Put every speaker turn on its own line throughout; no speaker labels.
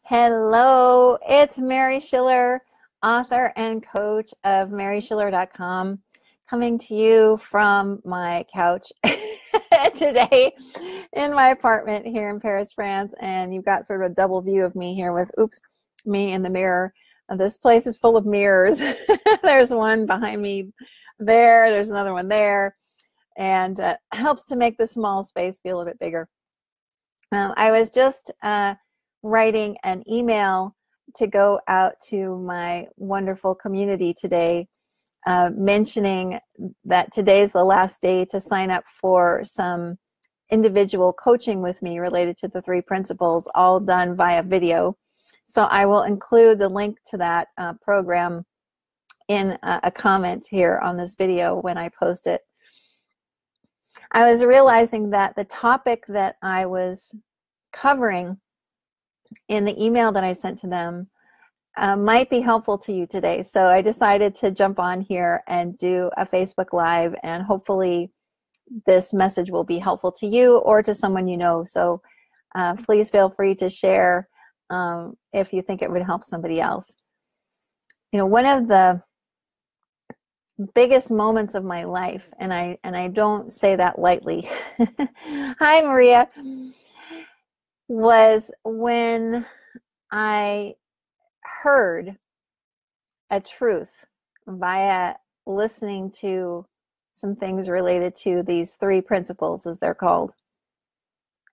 Hello, it's Mary Schiller, author and coach of MarySchiller.com, coming to you from my couch today in my apartment here in Paris, France. And you've got sort of a double view of me here with, me in the mirror. This place is full of mirrors. There's one behind me there, there's another one there, and helps to make the small space feel a bit bigger. I was just writing an email to go out to my wonderful community today, mentioning that today's the last day to sign up for some individual coaching with me related to the 3 principles, all done via video. So I will include the link to that program in a comment here on this video when I post it. I was realizing that the topic that I was covering in the email that I sent to them might be helpful to you today. So I decided to jump on here and do a Facebook Live, and hopefully this message will be helpful to you or to someone you know. So please feel free to share if you think it would help somebody else. You know, one of the biggest moments of my life, and I don't say that lightly, hi Maria, was when I heard a truth via listening to some things related to these 3 principles, as they're called.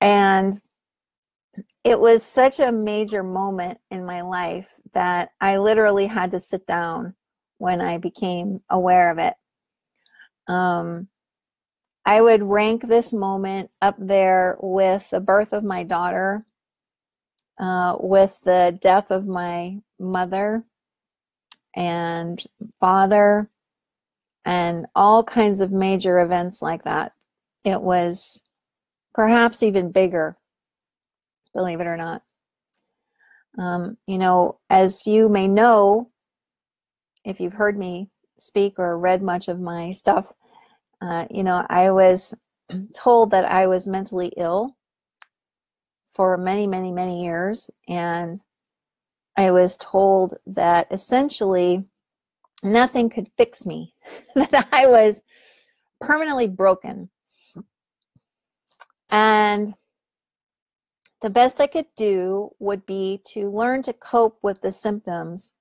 And it was such a major moment in my life that I literally had to sit down when I became aware of it. I would rank this moment up there with the birth of my daughter, with the death of my mother and father, and all kinds of major events like that. It was perhaps even bigger, believe it or not. You know, as you may know, if you've heard me speak or read much of my stuff, you know, I was told that I was mentally ill for many, many, many years. And I was told that essentially nothing could fix me, that I was permanently broken. And the best I could do would be to learn to cope with the symptoms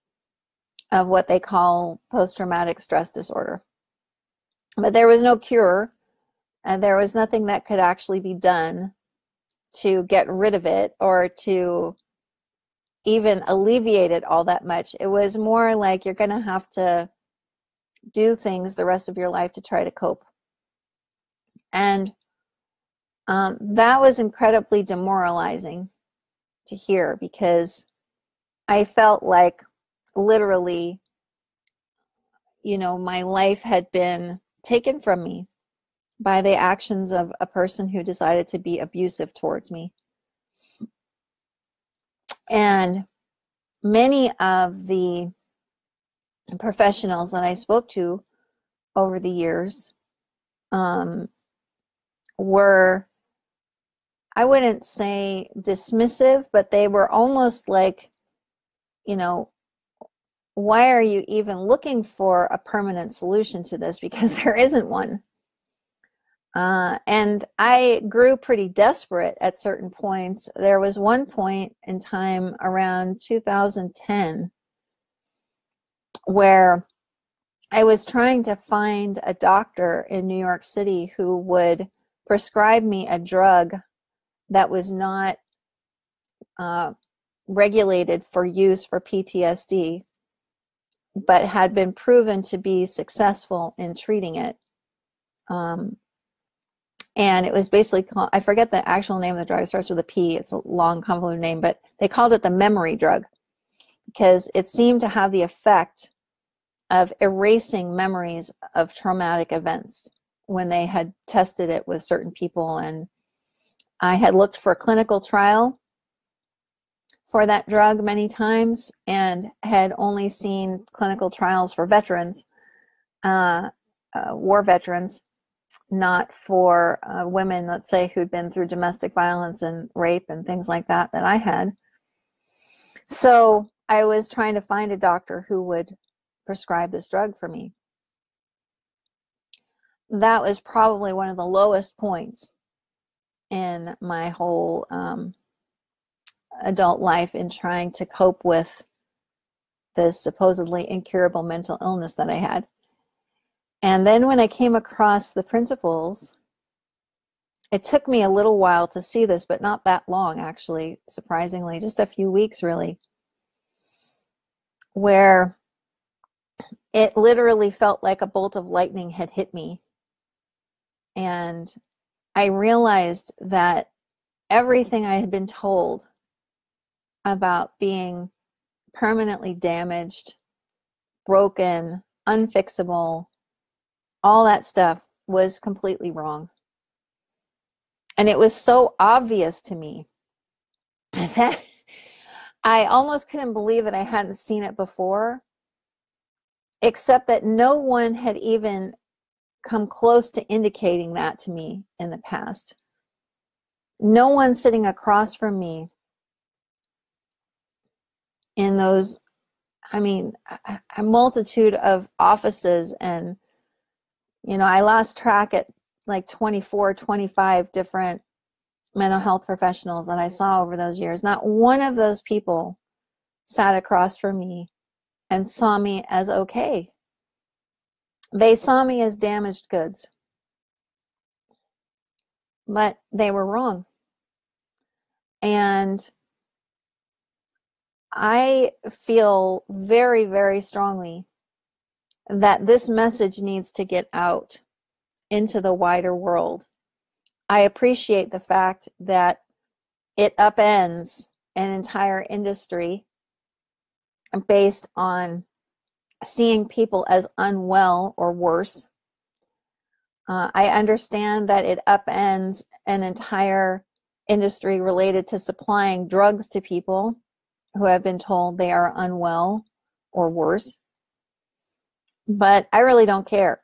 of what they call post-traumatic stress disorder. But there was no cure, and there was nothing that could actually be done to get rid of it or to even alleviate it all that much. It was more like you're going to have to do things the rest of your life to try to cope. And that was incredibly demoralizing to hear, because I felt like literally, you know, my life had been taken from me by the actions of a person who decided to be abusive towards me. And many of the professionals that I spoke to over the years were, I wouldn't say dismissive, but they were almost like, you know, why are you even looking for a permanent solution to this? Because there isn't one. And I grew pretty desperate at certain points. There was one point in time around 2010 where I was trying to find a doctor in New York City who would prescribe me a drug that was not regulated for use for PTSD, but had been proven to be successful in treating it. And it was basically called, I forget the actual name of the drug, it starts with a P, it's a long convoluted name, but they called it the memory drug because it seemed to have the effect of erasing memories of traumatic events when they had tested it with certain people. And I had looked for a clinical trial for that drug many times and had only seen clinical trials for veterans, war veterans, not for women, let's say, who'd been through domestic violence and rape and things like that I had. So I was trying to find a doctor who would prescribe this drug for me. That was probably one of the lowest points in my whole adult life in trying to cope with this supposedly incurable mental illness that I had. And then when I came across the principles, it took me a little while to see this, but not that long, actually, surprisingly, just a few weeks really, where it literally felt like a bolt of lightning had hit me. And I realized that everything I had been told about being permanently damaged, broken, unfixable, all that stuff was completely wrong. And it was so obvious to me that I almost couldn't believe that I hadn't seen it before, except that no one had even come close to indicating that to me in the past. No one sitting across from me in those, a multitude of offices, and I lost track at like 24, 25 different mental health professionals that I saw over those years. Not one of those people sat across from me and saw me as okay. They saw me as damaged goods, but they were wrong. And I feel very, very strongly that this message needs to get out into the wider world. I appreciate the fact that it upends an entire industry based on seeing people as unwell or worse. I understand that it upends an entire industry related to supplying drugs to people who have been told they are unwell or worse. But I really don't care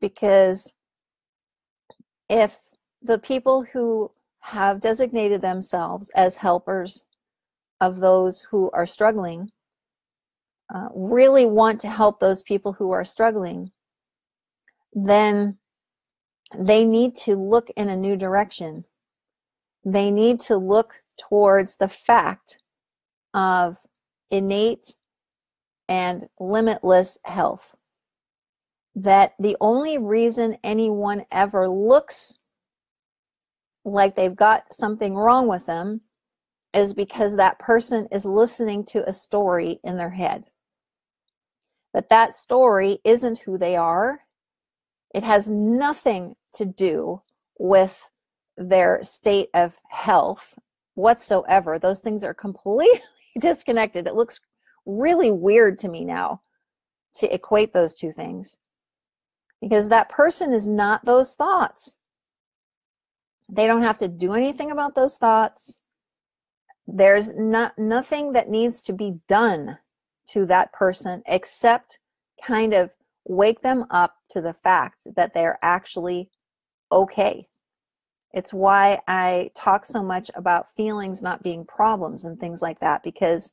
because if the people who have designated themselves as helpers of those who are struggling really want to help those people who are struggling, then they need to look in a new direction. They need to look towards the fact of innate and limitless health. That the only reason anyone ever looks like they've got something wrong with them is because that person is listening to a story in their head. That story isn't who they are. It has nothing to do with their state of health whatsoever. Those things are completely disconnected. It looks really weird to me now to equate those two things, because that person is not those thoughts. They don't have to do anything about those thoughts. There's nothing that needs to be done to that person except kind of wake them up to the fact that they're actually okay. It's why I talk so much about feelings not being problems and things like that, because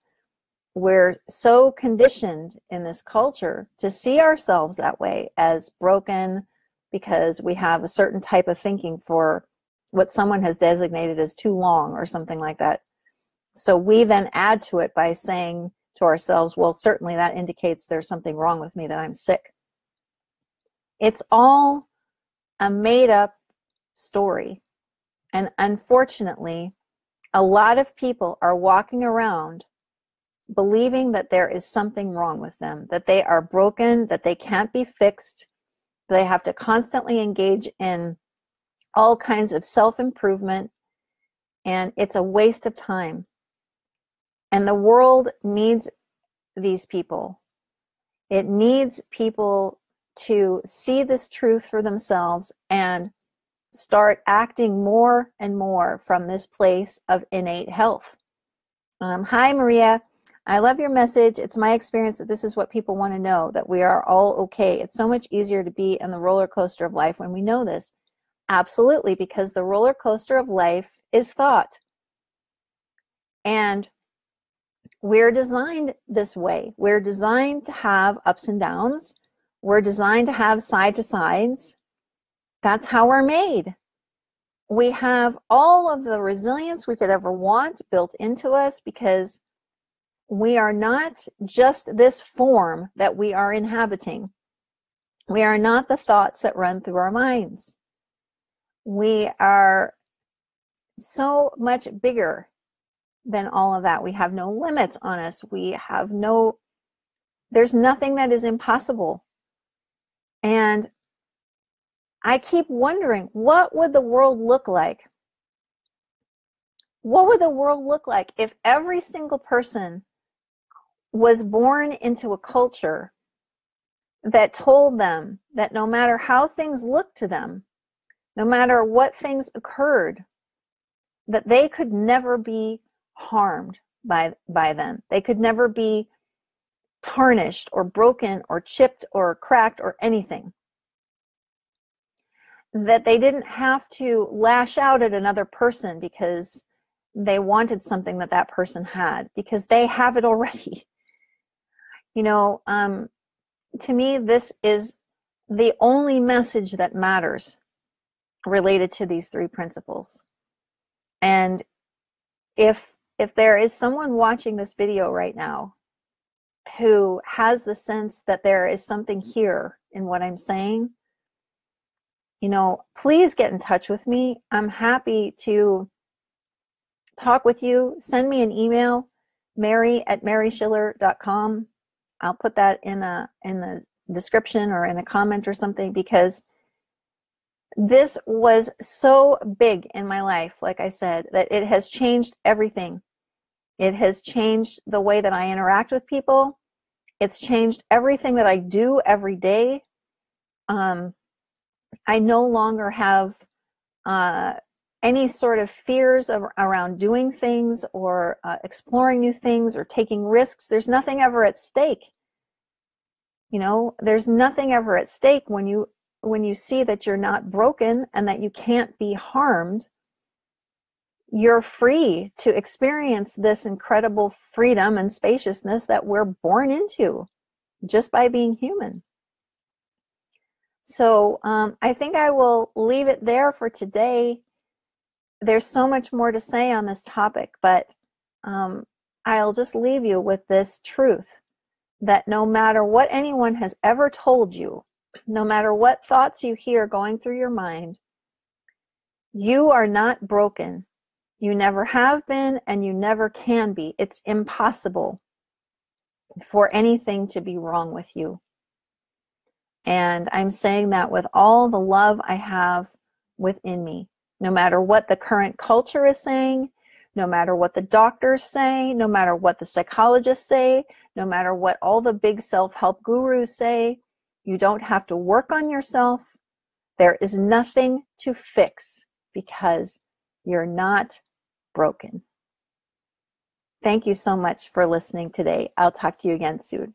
we're so conditioned in this culture to see ourselves that way, as broken, because we have a certain type of thinking for what someone has designated as too long or something like that. So we then add to it by saying to ourselves, well, certainly that indicates there's something wrong with me, that I'm sick. It's all a made-up story. And unfortunately, a lot of people are walking around believing that there is something wrong with them, that they are broken, that they can't be fixed, they have to constantly engage in all kinds of self-improvement, and it's a waste of time. And the world needs these people. It needs people to see this truth for themselves and start acting more and more from this place of innate health. Hi, Maria. I love your message. It's my experience that this is what people want to know, that we are all okay. It's so much easier to be in the roller coaster of life when we know this. Absolutely, because the roller coaster of life is thought. And We're designed this way. We're designed to have ups and downs. We're designed to have side to sides. That's how we're made. We have all of the resilience we could ever want built into us because we are not just this form that we are inhabiting. We are not the thoughts that run through our minds. We are so much bigger than all of that. We have no limits on us. There's nothing that is impossible. And I keep wondering, what would the world look like? What would the world look like if every single person was born into a culture that told them that no matter how things looked to them, no matter what things occurred, that they could never be harmed by them. They could never be tarnished or broken or chipped or cracked or anything. That they didn't have to lash out at another person because they wanted something that that person had, because they have it already. You know, to me, this is the only message that matters related to these three principles. And if there is someone watching this video right now who has the sense that there is something here in what I'm saying, you know, please get in touch with me. I'm happy to talk with you. Send me an email, mary@maryschiller.com. I'll put that in the description or in a comment or something, because this was so big in my life, like I said, that it has changed everything. It has changed the way that I interact with people. It's changed everything that I do every day. I no longer have any sort of fears around doing things or exploring new things or taking risks. There's nothing ever at stake. You know, there's nothing ever at stake when you see that you're not broken and that you can't be harmed. You're free to experience this incredible freedom and spaciousness that we're born into just by being human. So I think I will leave it there for today. There's so much more to say on this topic, but I'll just leave you with this truth, that no matter what anyone has ever told you, no matter what thoughts you hear going through your mind, you are not broken. You never have been, and you never can be. It's impossible for anything to be wrong with you. And I'm saying that with all the love I have within me. No matter what the current culture is saying, no matter what the doctors say, no matter what the psychologists say, no matter what all the big self-help gurus say, you don't have to work on yourself. There is nothing to fix because you're not broken. Thank you so much for listening today. I'll talk to you again soon.